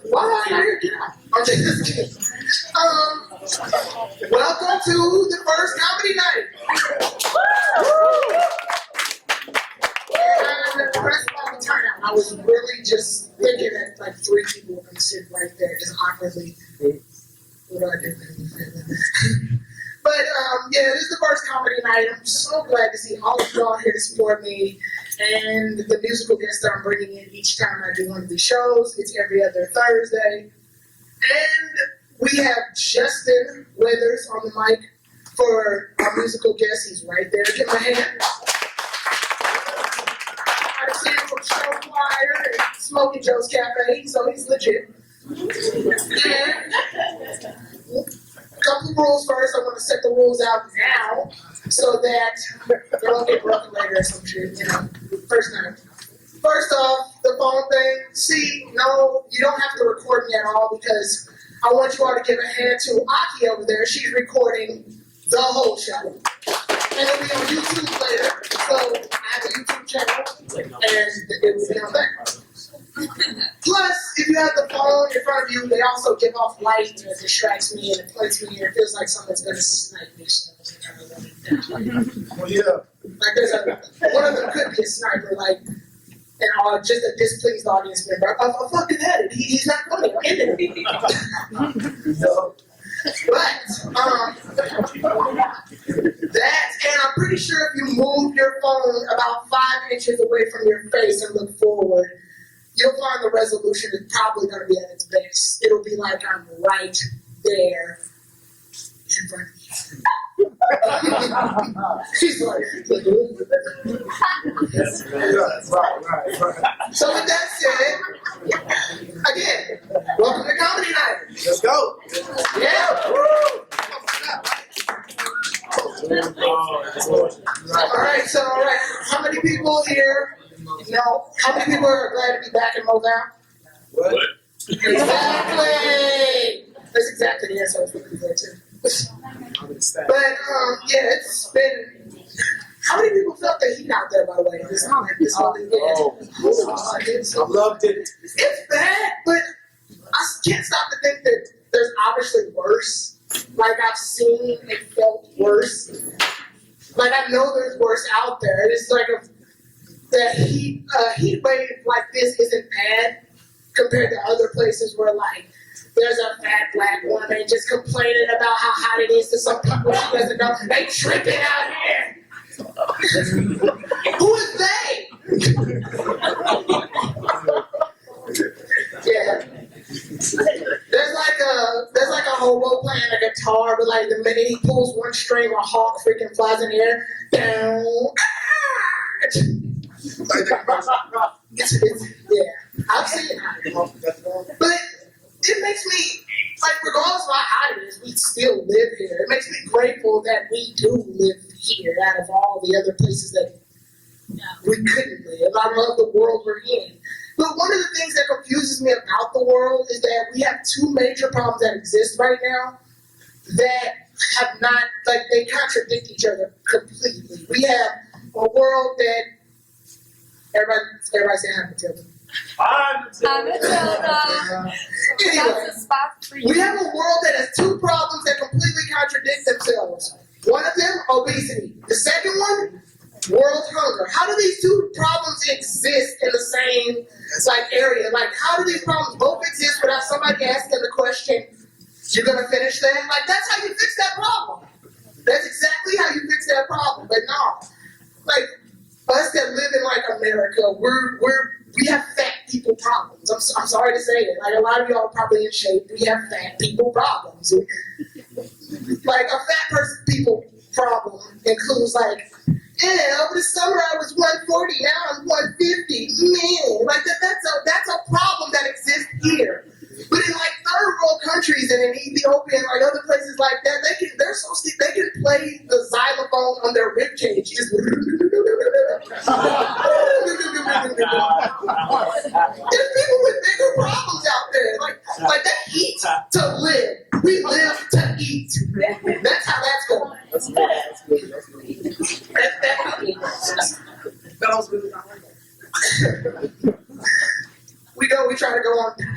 Why am I here? Get out. I'm just kidding. Welcome to the first comedy night. And I'm impressed by the turnout. I was really just thinking that like 3 people were going to sit right there, just awkwardly. What do I do? But yeah, this is the first comedy night. I'm so glad to see all of y'all here to support me and the musical guests that I'm bringing in each time I do one of these shows. It's every other Thursday. And we have Justin Withers on the mic for our musical guest. He's right there. Give him a hand. I've seen him from Show Flyer and Smoky Joe's Cafe, so he's legit. And a couple of rules first. I want to set the rules out now so that they don't get broken later or some shit, you know. First off, the phone thing. See, no, you don't have to record me at all because I want you all to give a hand to Aki over there. She's recording the whole show. And it'll be on YouTube later. So I have a YouTube channel and it will be on there. Plus, if you have the phone in front of you, they also give off light and it distracts me and it plays me and it feels like someone's going to snipe me. So Well, yeah. like there's one of them could be a sniper, like, and just a displeased audience member. I fucking had it. He's not funny. I'm ending it. But that, and I'm pretty sure if you move your phone about 5 inches away from your face and look forward, you'll find the resolution is probably going to be at its best. It'll be like I'm right there in front of you. She's like, Right. So with that said, again, welcome to Comedy Night. Let's go. Yeah. All right. How many people here? How many people are glad to be back in Mobile? What? Exactly. That's exactly the answer I was looking for too. But yeah, it's been. How many people felt the heat out there? By the way, this whole thing. I loved it. It's bad, but I can't stop to think that there's obviously worse. Like I've seen and felt worse. Like I know there's worse out there. It's like that heat wave like this isn't bad compared to other places where like there's a fat black woman just complaining about how hot it is to some people she doesn't know. They tripping out here. Who is they? Yeah. There's like a hobo playing a guitar, but like the minute he pulls one string, a hawk freaking flies in the air. Down. Yeah, I've seen it. But it makes me, like, regardless of how hot it is, we still live here. It makes me grateful that we do live here out of all the other places that we couldn't live. I love the world we're in. But one of the things that confuses me about the world is that we have 2 major problems that exist right now that have not, like, they contradict each other completely. We have a world that, everybody say hi, Matilda. Anyway, we have a world that has 2 problems that completely contradict themselves. One of them, obesity. The second one, world hunger. How do these 2 problems exist in the same area? Like, how do these problems both exist without somebody asking the question, you're going to finish that? Like, that's how you fix that problem. That's exactly how you fix that problem. But no, like, us that live in, like, America, we have fat people problems. I'm sorry to say it. Like, a lot of y'all are probably in shape. We have fat people problems. Like, a fat person people problem includes, like, yeah, over the summer I was 140, now I'm 150. Man, like, that's a problem that exists here. But in, like, third world countries and in Ethiopia and, like, other places like that, they can play the xylophone on their rib cage. Just there's people with bigger problems out there. Like they eat to live. We live to eat. That's how that's going. That's good. That was really not like that.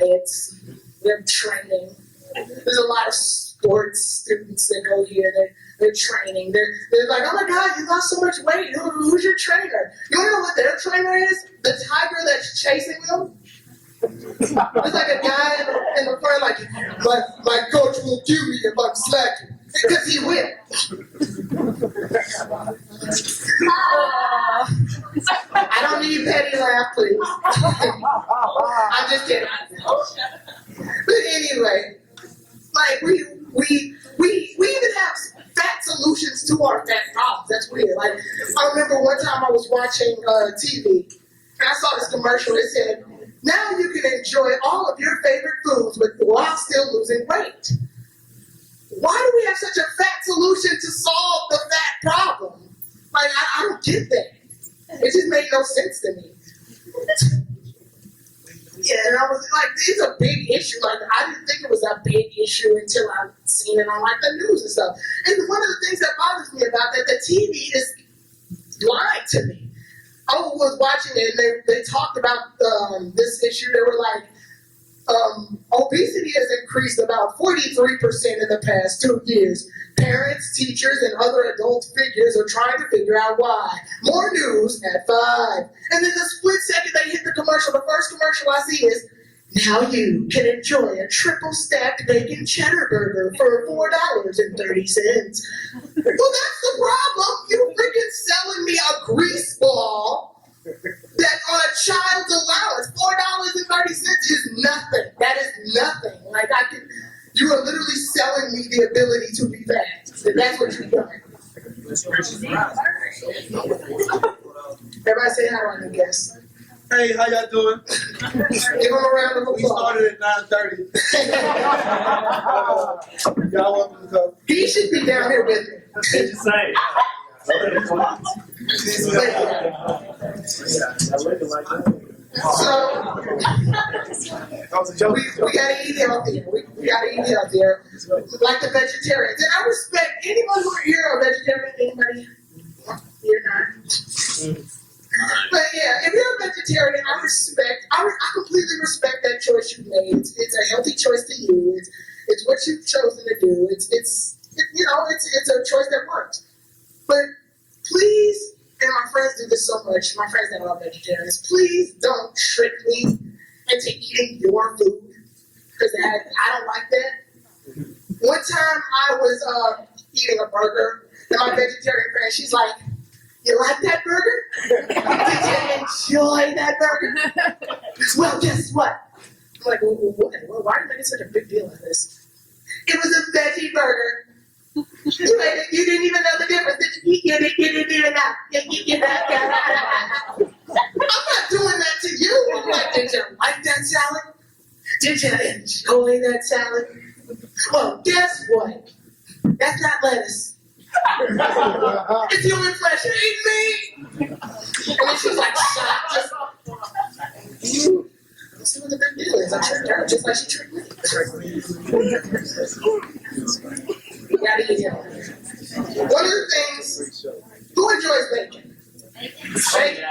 diets, they're training. There's a lot of sports students that go here. They're training. They're like, oh my God, you lost so much weight. Who's your trainer? You want to know what their trainer is? The tiger that's chasing them. It's like a guy in the front, like, my coach will kill me if I'm slacking. Because he will. I don't need petty laugh, please. I'm just kidding. But anyway, like we even have fat solutions to our fat problems. That's weird. Like I remember one time I was watching TV and I saw this commercial. It said, "Now you can enjoy all of your favorite foods while still losing weight." Why do we have such a fat solution to solve the fat problem? Like I don't get that. It just made no sense to me. Yeah, and I was like, it's a big issue. Like, I didn't think it was a big issue until I seen it on, like, the news and stuff. And one of the things that bothers me about that, the TV is lying to me. I was watching it, and they talked about this issue. They were like, obesity has increased about 43% in the past 2 years. Parents, teachers, and other adult figures are trying to figure out why. More news at 5. And then the split second they hit the commercial, the first commercial I see is, now you can enjoy a triple stacked bacon cheddar burger for $4.30. Well, that's the problem. You freaking selling me a grease ball that on a child's allowance, $4.30 is nothing. That is nothing. Like you are literally selling me the ability to be fat. And that's what you've done. Everybody say hi, I guess. Hey, how y'all doing? Give them a round of applause. We started at 9:30. Y'all welcome to come. He should be down here with me. What'd you say? So, we gotta eat healthier. We gotta eat healthier. Like the vegetarians. And I respect anyone who here are vegetarian. Anybody? You're not. But yeah, if you're a vegetarian, I completely respect that choice you made. It's a healthy choice to you. It's what you've chosen to do. It's a choice that works. But please, and my friends do this so much, my friends that are vegetarians, please don't trick me into eating your food. Because I don't like that. One time I was eating a burger, and my vegetarian friend, she's like, you like that burger? Did you enjoy that burger? Well, guess what? I'm like, well, why are you making such a big deal of this? It was a veggie burger. You didn't even know the difference. You didn't even know. I'm not doing that to you. I'm like, did you like that salad? Did you enjoy that salad? Well, guess what? That's not lettuce. It's human flesh. It ain't me. And then she was like, shocked. Let's see what the big deal is. I tricked her just like she tricked me. You gotta eat healthy. One of the things, who enjoys bacon? Bacon.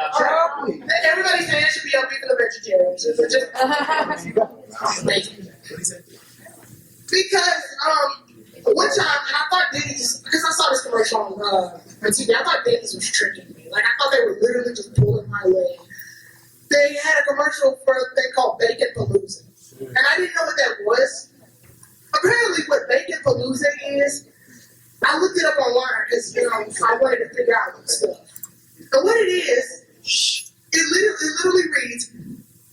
Everybody's hand should be up, even the vegetarians. Bacon. Because, one time, and I thought Denny's, because I saw this commercial on TV, I thought Denny's was tricking me. Like, I thought they were literally just pulling my leg. They had a commercial for a thing called Bacon Palooza. And I didn't know what that was. Apparently, what Bacon Palooza is, I looked it up online because, I wanted to figure out stuff. And what it is, it literally reads,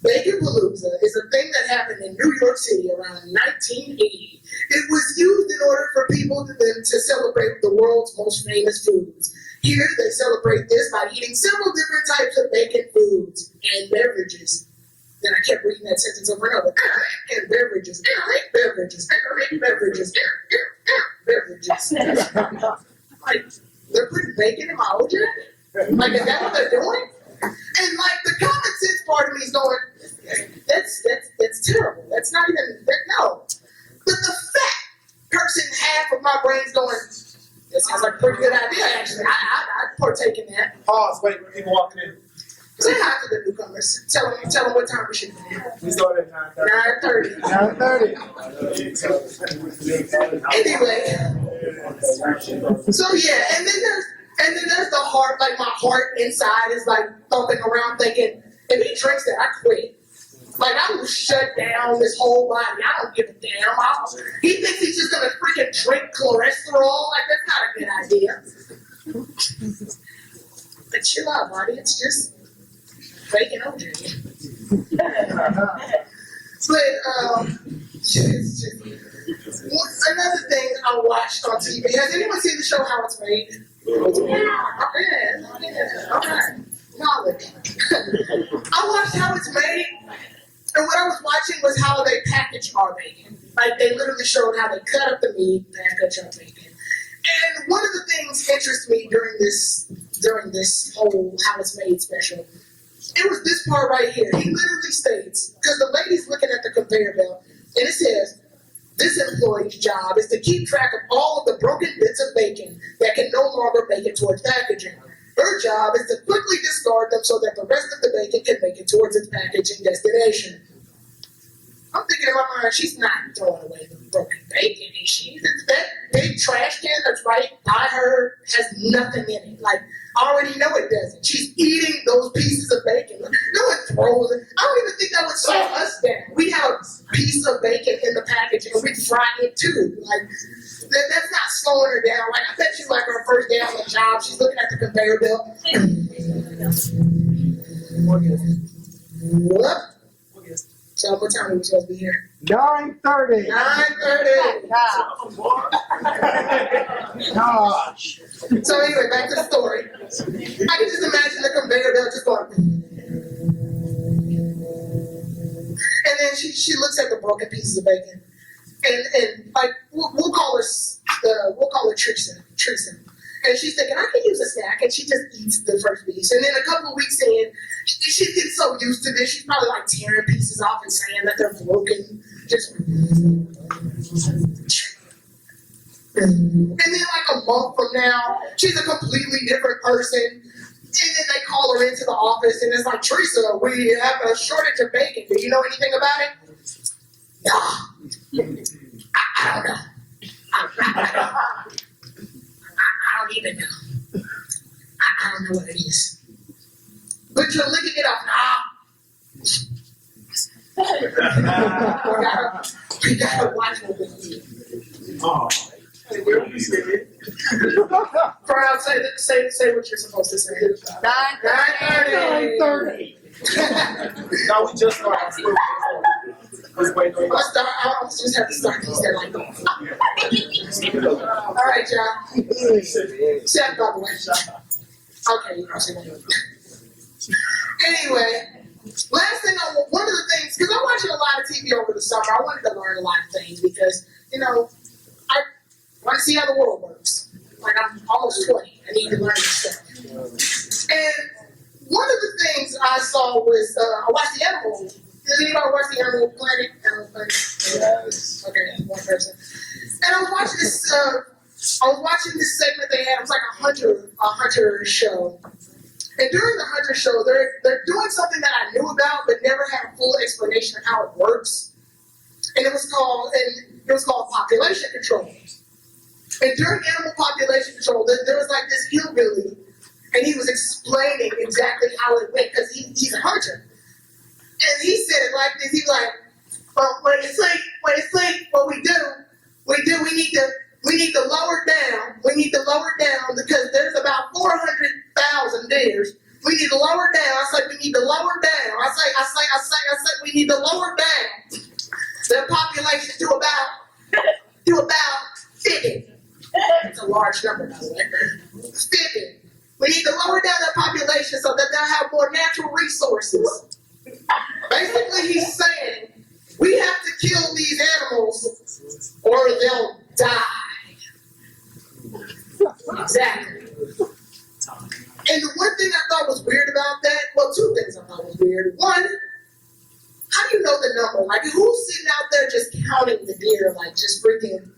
Bacon Palooza is a thing that happened in New York City around 1980. It was used in order for people to celebrate the world's most famous foods. Here, they celebrate this by eating several different types of bacon foods and beverages. Then I kept reading that sentence over and over. And beverages, beverages, beverages, beverages. Like, they're putting bacon in my OJ? Like, is that what they're doing? And like the common sense part of me is going, that's terrible. That's not even no. But the fat person half of my brain's going, that sounds like a pretty good idea, actually. I'd partake in that. Pause, wait, people walking in. Say hi to the newcomers. Tell them what time we should be. We started at 9:30. 9:30. 9:30. Anyway, so yeah, and then there's the heart. Like my heart inside is like thumping around, thinking, if he drinks that, I quit. Like I will shut down this whole body. I don't give a damn. He thinks he's just gonna freaking drink cholesterol. Like that's not a good idea. But chill out, buddy. It's just bacon over here. But another thing I watched on TV. Has anyone seen the show How It's Made? Okay. Knowledge. I watched How It's Made, and what I was watching was how they package our bacon. Like they literally showed how they cut up the meat, package our bacon. And one of the things interests me during this whole How It's Made special, it was this part right here. He literally states, because the lady's looking at the conveyor belt, and it says, this employee's job is to keep track of all of the broken bits of bacon that can no longer make it towards packaging. Her job is to quickly discard them so that the rest of the bacon can make it towards its packaging destination. I'm thinking in my mind, she's not throwing away the broken bacon, is she? That big trash can that's right by her has nothing in it. Like, I already know it doesn't. She's eating those pieces of bacon. No one throws it. I don't even think that would slow us down. We'd have a piece of bacon in the package and we'd fry it too. Like, that's not slowing her down. Like, I bet you, like, her first day on the job, she's looking at the conveyor belt. What? So what time are we supposed to be here? 9:30. 9:30. Gosh. So anyway, back to the story. I can just imagine the conveyor belt just going. And then she looks at the broken pieces of bacon, and like we'll call her Teresa. And she's thinking, I can use a snack, and she just eats the first piece. And then a couple of weeks in, she gets so used to this, she's probably like tearing pieces off and saying that they're broken. And then like a month from now, she's a completely different person. And then they call her into the office, and it's like, Teresa, we have a shortage of bacon. Do you know anything about it? No. I don't know. I don't even know. I don't know what it is. But you're licking it up. We gotta watch what we do. Oh. Crowd, say what you're supposed to say. 9:30. 9:30. Now we just started. I'll just have to start these there like that. All right, y'all. Chef, by the way. Okay, you don't say that. Anyway, last thing one of the things, because I'm watching a lot of TV over the summer, I wanted to learn a lot of things because, I want to see how the world works. Like, I'm almost 20. I need to learn this stuff. And one of the things I saw was, I watched the Animal. Does anybody watch the Animal Planet? Yes. Okay, one person. And I was watching this segment they had. It was like a hunter show. And during the hunter show, they're doing something that I knew about, but never had a full explanation of how it works. And it was called population control. And during animal population control, there was like this hillbilly, and he was explaining exactly how it went because he's a hunter. And he said it like this. He was like, "Well, when it's like what we need to lower down. We need to lower down because there's about 400,000 deers. We need to lower down." I said, "We need to lower down." I say, "We need to lower down the population to about 50. It's a large number, by the way. 50. We need to lower down that population so that they'll have more natural resources." Basically, he's saying we have to kill these animals or they'll die. Exactly. And the one thing I thought was weird about that, well, two things I thought was weird. One, how do you know the number? Like, who's sitting out there just counting the deer, like, just freaking,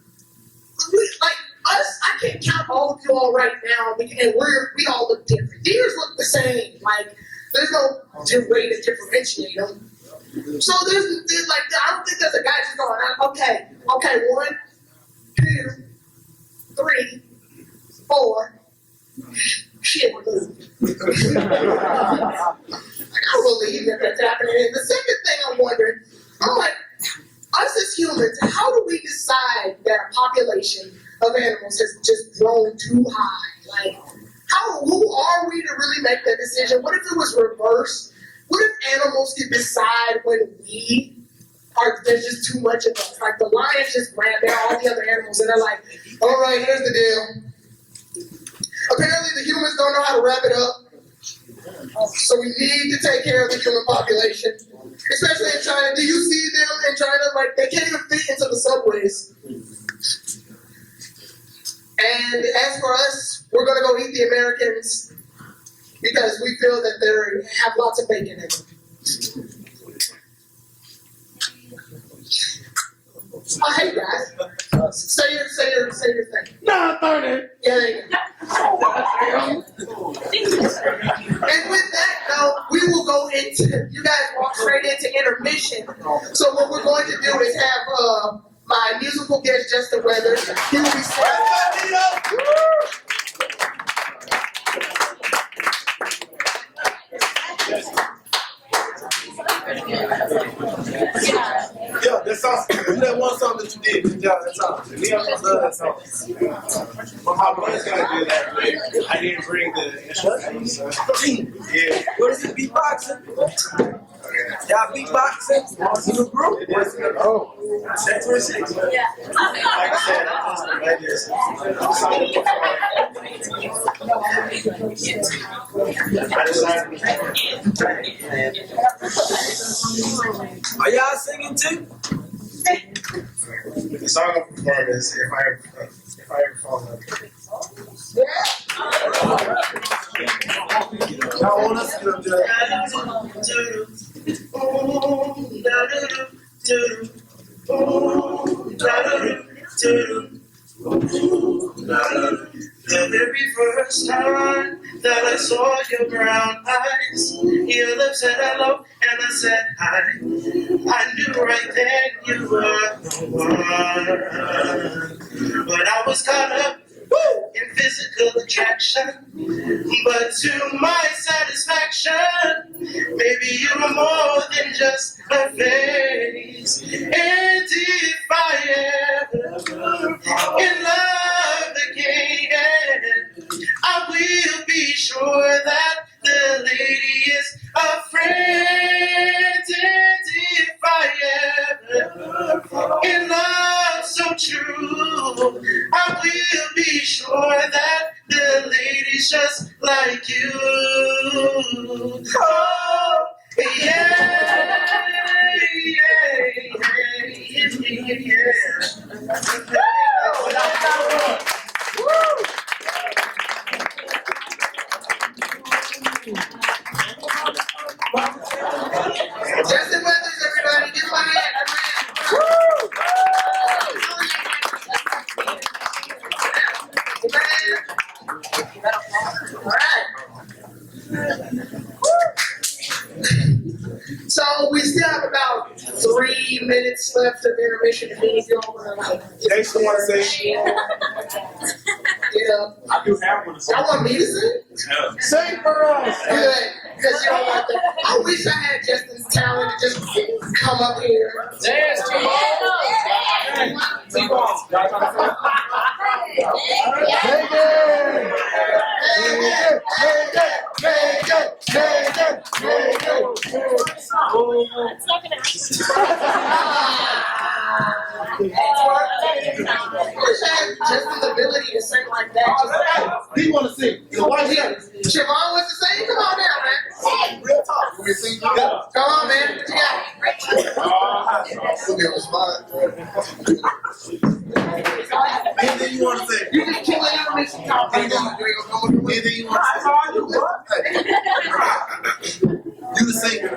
like, us, I can't count all of you all right now, and we all look different. Deers look the same. Like There's no way to differentiate them. So there's like, I don't think there's a guy just going, okay, 1, 2, 3, 4. Shit, I don't believe that that's happening. And the second thing I'm wondering, I'm like, us as humans, how do we decide that a population of animals has just grown too high? Like, who are we to really make that decision? What if it was reversed? What if animals could decide when there's just too much of us? Like the lions just grab all the other animals and they're like, all right, here's the deal. Apparently the humans don't know how to wrap it up. So we need to take care of the human population. Especially in China. Do you see them in China? Like they can't even fit into the subways. And as for us, we're gonna go eat the Americans because we feel that they have lots of bacon in them. Oh, hey guys. Say your thing. Nah, 30. Yeah, there you go. And with that, though, we will go into, you guys walk straight into intermission. So what we're going to do is have my musical guest, Justin Weathers. He will be Yeah, that song. That one song that you did. Good job. That song. Me, I love that song. But my boys gotta do that. I didn't bring the instruments. Yeah. What is it, beatboxing? Y'all beatboxing? In the group? Oh. That's what it says. Yeah. Like I said, I just. Are y'all singing too? The song I'm performing is If I Ever Fall in Love. Y'all want us to do The very first time that I saw your brown eyes, your lips said hello, and I said hi. I knew right then you were the one. But I was caught up in physical attraction. But to my satisfaction, maybe you were more than just a face. And if I ever in love again, I will be sure that the lady is a friend. And if I ever in love so true, I will be sure that the lady's just like you. Oh, yeah, Justin Weathers, everybody. Give him a hand. All right. So we still have about 3 minutes left of intermission. If any of y'all want to Jason want to say? I do have one to say. Y'all want me to sing? Sing for us. Good. Because you don't want that. I wish I had Justin's talent to just come up here. I wish I had Justin's ability to sing like that. He want to sing. Siobhan wants to sing? Come on down, man. Real talk. Can we sing together? Come on, man. What you got? Anything you want to say? You just kill it out and some talk. Anything you want to say? You the singer.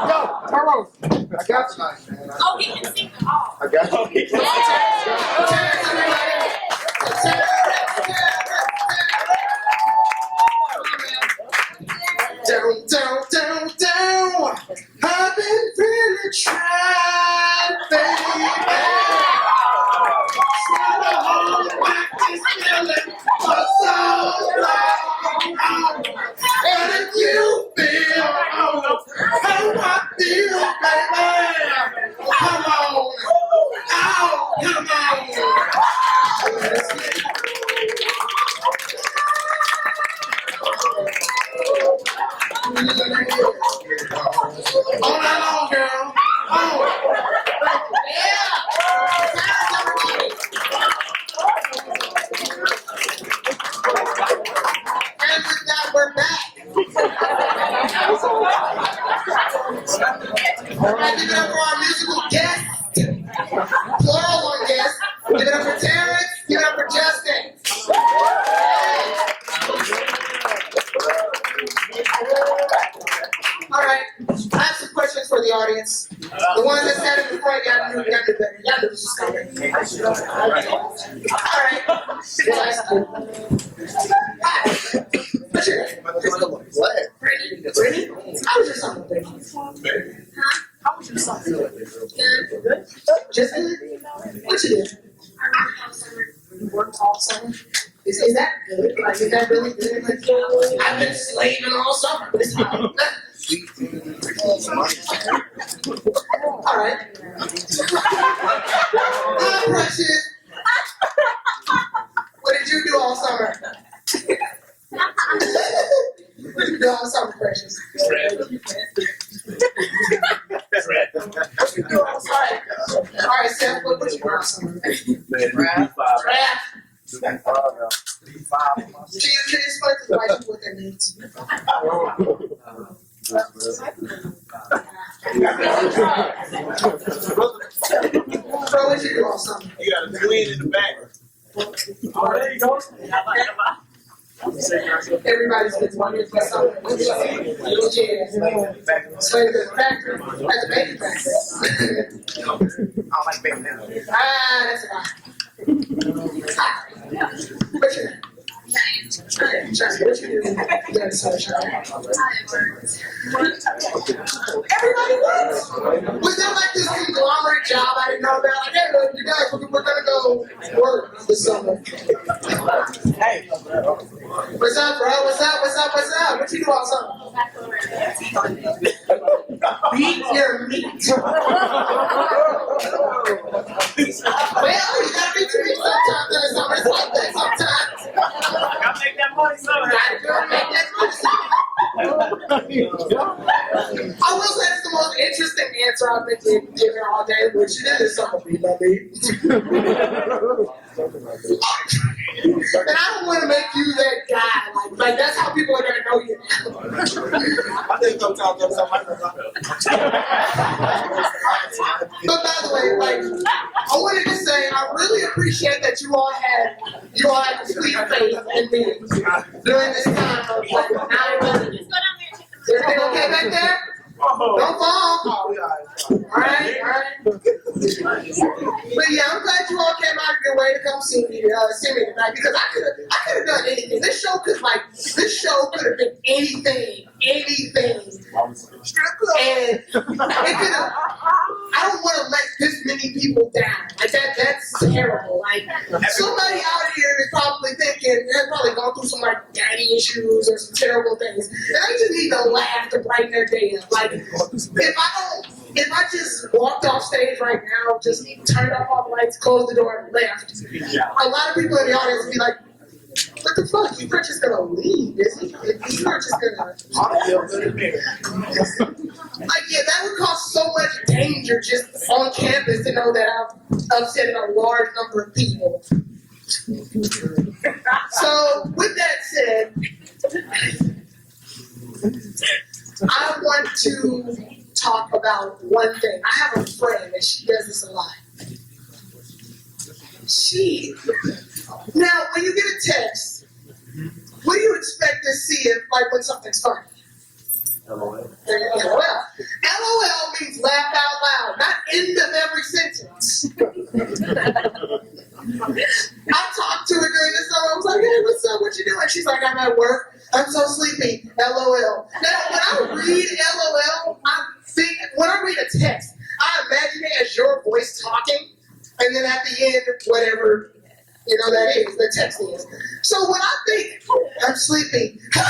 Yo, Tyrone, I got tonight, man. Oh, he can sing all. I got you. back. Alright, give it up for our musical guest. Plural on guest. Give it up for Terrence. Give it up for Justin. Alright, I have some questions for the audience. The ones that sat in the front, y'all knew better. Y'all knew this was coming. Alright. What's your name? Brittany? How was your summer, Brittany? How was your summer? Good. Just good? What you did? You worked all summer? Is that good? Like, is that really good? Like, I've been slaving all summer. But it's not. All right. Precious. What did you do all summer? What did you do all summer, Precious? All right, Seth, what did you do all summer? Draft. Can you explain to the white people what that means? Bro, what you do all summer? You got a twin in the back. Oh, there you go. Everybody's been wondering for something. So the factory, that's a baby factory. I don't like baby now. That's a lie. What's your name? What you do? Everybody works. Was that like this conglomerate job I didn't know about? Like, hey, you guys, we're gonna go work this summer. Hey. What's up, bro? What's up? What you do all summer? Beat your meat. Well, you gotta beat your meat sometimes in the summer. It's like that sometimes. Gotta make that money somehow. Gotta make that money somehow. I will say it's the most interesting answer I've been given all day. What you did is something, baby. And I don't want to make you that guy. Like that's how people are gonna know you. I think sometimes I'm But by the way, like I wanted to say, I really appreciate that you all had complete faith in me during this time of like 9/11. Everything okay back there? Don't fall. All right. But yeah, I'm glad you all came out of your way to come see me tonight because I could have done anything. This show could have been anything. And it could have. I don't want to let this many people down. Like that's terrible. Like somebody out here is probably thinking they're probably going through some like daddy issues or some terrible things. And they just need to laugh to brighten their day up. Like if I just walked off stage right now, just turned off all the lights, closed the door, and left, a lot of people in the audience would be like, what the fuck? You're just gonna leave, isn't he? You're just gonna. Like, yeah, that would cause so much danger just on campus to know that I've upset a large number of people. So, with that said, I want to talk about one thing. I have a friend and she does this a lot. Now, when you get a text, what do you expect to see when something's funny? LOL. LOL means laugh out loud, not end of every sentence. I talked to her during the summer. I was like, hey, what's up? What you doing? She's like, I'm at work. I'm so sleepy. LOL. Now, when I read LOL, when I read a text, I imagine it as your voice talking, and then at the end, whatever that is, the text is. So when I think I'm sleepy, that's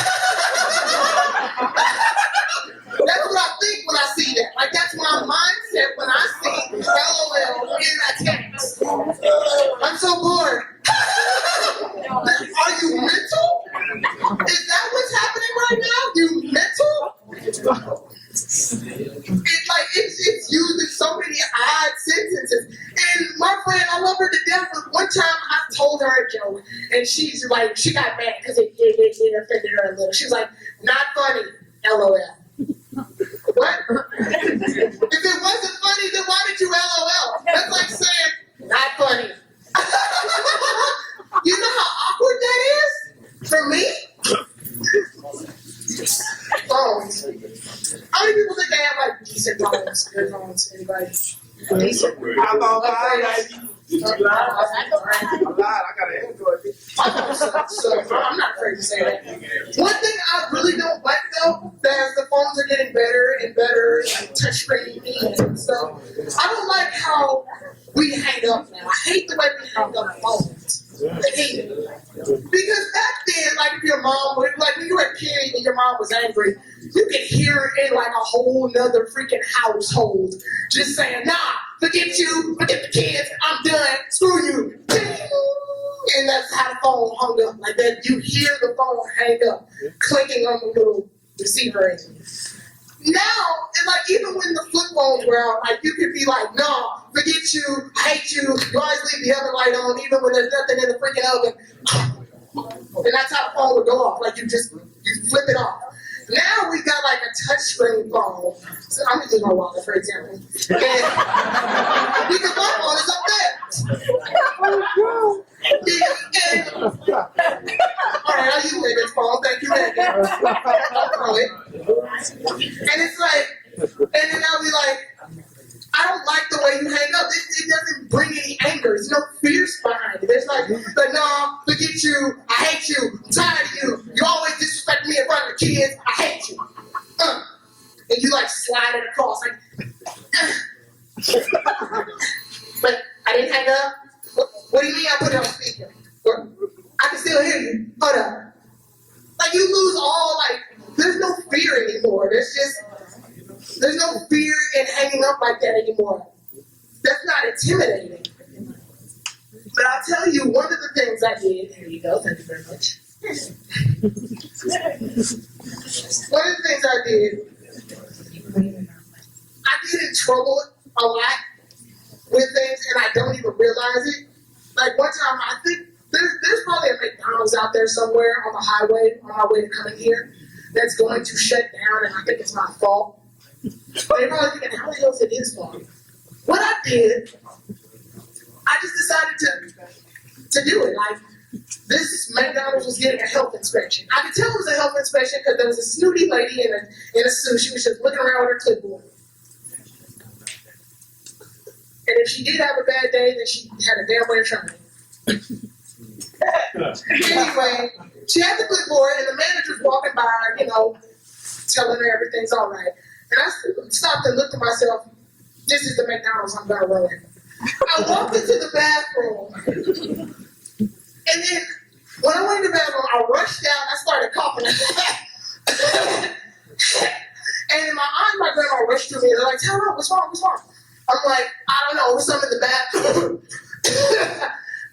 what I think when I see that. Like that's my mindset when I see LOL in that text. I'm so bored. Are you mental? Is that what's happening right now? You mental? It's used in so many odd sentences. And my friend, I love her to death, but one time I told her a joke, and she's like, she got mad because it it offended her a little. She was like, not funny, LOL. What? If it wasn't funny, then why did you LOL? That's like saying, not funny. You know how awkward that is? For me? Phones. How many people think they have like decent phones? Good phones, anybody? Decent. I thought I got an Android. So I'm not afraid to say that. One thing I really don't like though, that as the phones are getting better and better and touchscreen and stuff, I don't like how we hang up now. I hate the way we hang up phones. I hate it. Because back then, like if your mom, like when you were a kid and your mom was angry, you could hear it in like a whole nother freaking household just saying, nah, forget you, forget the kids, I'm done, screw you. And that's how the phone hung up. Like that, you hear the phone hang up, clicking on the little receiver end. Now, it's like even when the flip phones were out, like you could be like, no, forget you, I hate you, you always leave the oven light on even when there's nothing in the freaking oven. And that's how the phone would go off. Like you flip it off. Now we got like a touchscreen phone. So I'm gonna use my wallet for example. And because my phone is up there. All right, I'll use Megan's phone. Thank you, Megan. I'll throw it. And it's like, and then I'll be like, I don't like the way you hang up. It doesn't bring any anger. There's no fierce behind it. It's like, no, forget you. I hate you. I'm tired of you. You always disrespect me in front of the kids. I hate you. And you like slide it across. Like, but I didn't hang up. What do you mean I put it on speaker? I can still hear you. Hold up. Like you lose all there's no fear anymore. There's no fear in hanging up like that anymore. That's not intimidating. But I'll tell you, one of the things I did, here you go, thank you very much. One of the things I did, I get in trouble a lot with things and I don't even realize it. Like one time, I think there's probably a McDonald's out there somewhere on the highway, on my way to coming here, that's going to shut down and I think it's my fault. They're probably thinking, how the hell is it his fault? What I did, I just decided to do it. Like, this McDonald's was getting a health inspection. I could tell it was a health inspection because there was a snooty lady in a suit. She was just looking around with her clipboard. And if she did have a bad day, then she had a damn way of trying. Anyway, she had the clipboard, and the manager's walking by, telling her everything's all right. And I stopped and looked at myself. This is the McDonald's I'm gonna run. I walked into the bathroom, and then when I went in the bathroom, I rushed out. I started coughing. And in my aunt and my grandma rushed to me. They're like, "Tyrone, what's wrong? What's wrong?" I'm like, "I don't know. There's something in the bathroom."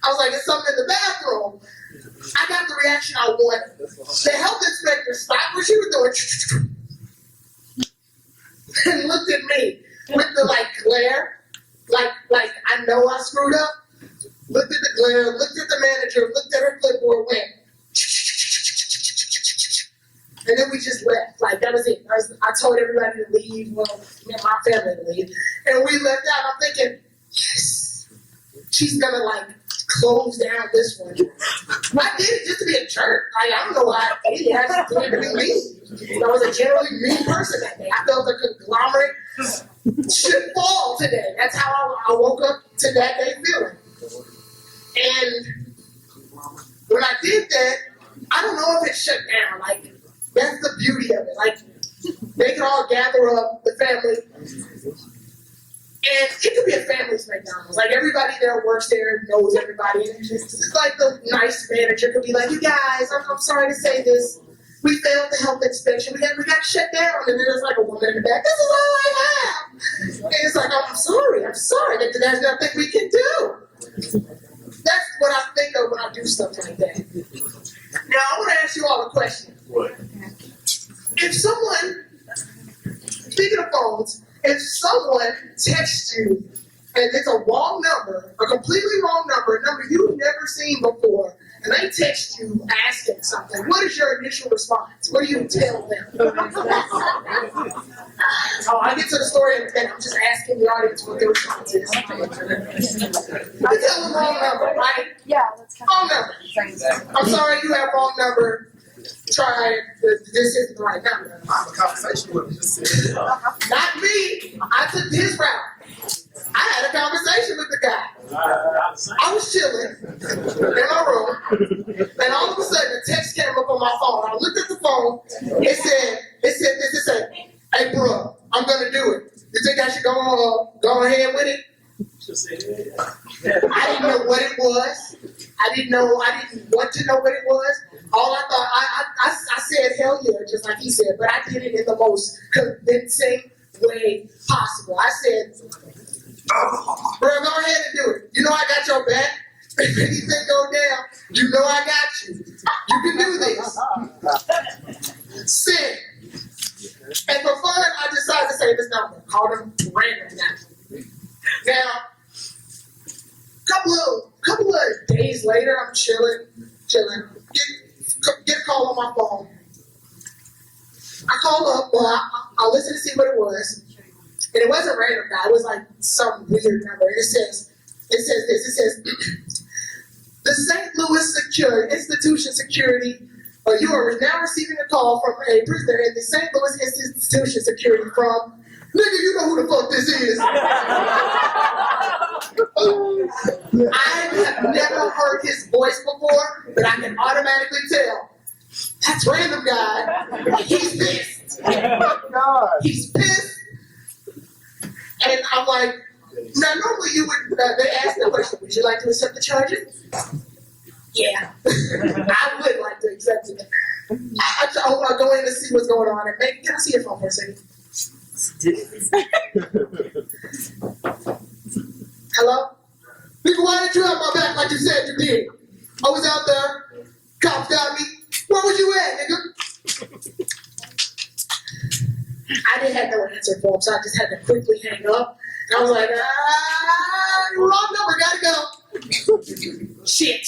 I was like, "It's something in the bathroom." I got the reaction I wanted. The health inspector stopped what she was doing and looked at me with the glare, like I know I screwed up. Looked at the glare, looked at the manager, looked at her clipboard, went, and then we just left. Like that was it. I told everybody to leave. Well, me and my family to leave, and we left out. I'm thinking, yes, she's gonna close down this one. I did it just to be a jerk. I don't know why I did it. I just did it to be mean. I was a generally mean person that day. I felt a conglomerate should fall today. That's how I woke up to that day feeling. And when I did that, I don't know if it shut down. That's the beauty of it. They can all gather up, the family. And it could be a family's McDonald's. Everybody there works there, knows everybody. And it's like the nice manager could be like, "You guys, I'm sorry to say this. We failed the health inspection. We got shut down." And then there's a woman in the back. "This is all I have." And it's like, "I'm sorry. There's nothing we can do." That's what I think of when I do stuff like that. Now, I want to ask you all a question. What? If someone, speaking of phones, if someone texts you and it's a wrong number, a completely wrong number, a number you've never seen before, and they text you asking something, what is your initial initial response? What do you tell them? Oh, I'll get to the story in a minute. I'm just asking the audience what their response is. I tell them wrong number, right? Yeah, that's kind Wrong number. I'm sorry, you have wrong number. Try it. This isn't the right number. I have a conversation with him. Just said, Not me. I took his route. I had a conversation with the guy. I was chilling in my room, and all of a sudden a text came up on my phone. I looked at the phone. It said, "Hey, bro, I'm gonna do it. You think I should go ahead with it?" I didn't know what it was. I didn't want to know what it was. All I thought, I said, hell yeah, just like he said, but I did it in the most convincing way possible. I said, bro, go ahead and do it. You know I got your back. If anything go down, you know I got you. You can do this. Send. And for fun, I decided to say this number. Called him random now. Now, couple of days later, I'm chilling. Get a call on my phone. I call up. Well, I listen to see what it was, and it wasn't a random guy. It was like some weird number. And it says this. It says the St. Louis Institution Security. You are now receiving a call from a prisoner in the St. Louis Institution Security from. Nigga, you know who the fuck this is. I have never heard his voice before, but I can automatically tell. That's random guy. He's pissed. He's pissed. And I'm like, now normally you would, they ask the question, would you like to accept the charges? Yeah. I would like to accept it. I want to go in and see what's going on. And maybe, can I see your phone for a second? Hello? Nigga, why didn't you have my back like you said you did? I was out there, cops got me. Where was you at, nigga? I didn't have no answer for him, so I just had to quickly hang up. And I was like, wrong number, gotta go. Shit.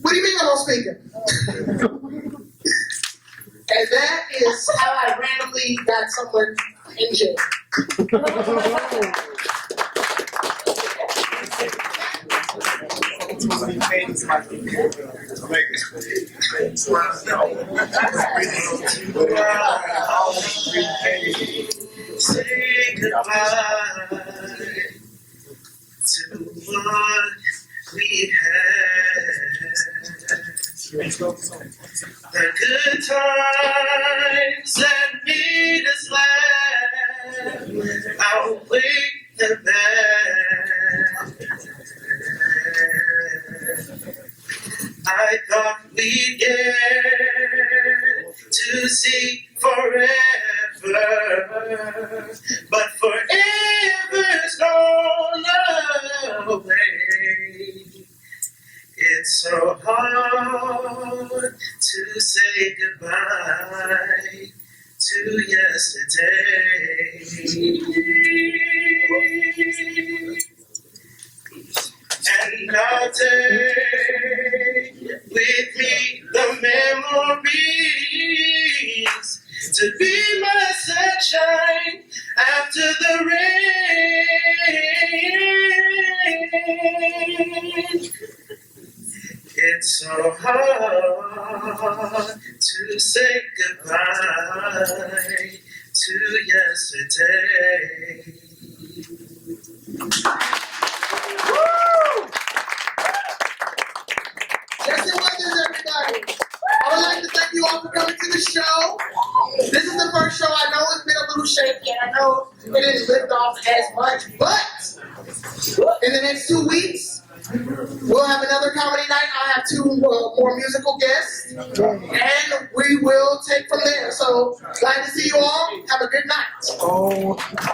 What do you mean I'm on speaker? And that is how I randomly got someone in jail. Say goodbye to what we had. The good times that made us laugh outweigh the bad. I thought we'd get to see forever, but forever's gone away. It's so hard to say goodbye to yesterday. And I'll take with me the memories to be my sunshine after the rain. It's so hard to say goodbye to yesterday. Yes, it was, everybody. I would like to thank you all for coming to the show. This is the first show. I know it's been a little shaky, and I know it didn't lift off as much, but in the next 2 weeks, we'll have another comedy night. I'll have 2 more musical guests, and we will take from there. So, glad to see you all. Have a good night. Oh, my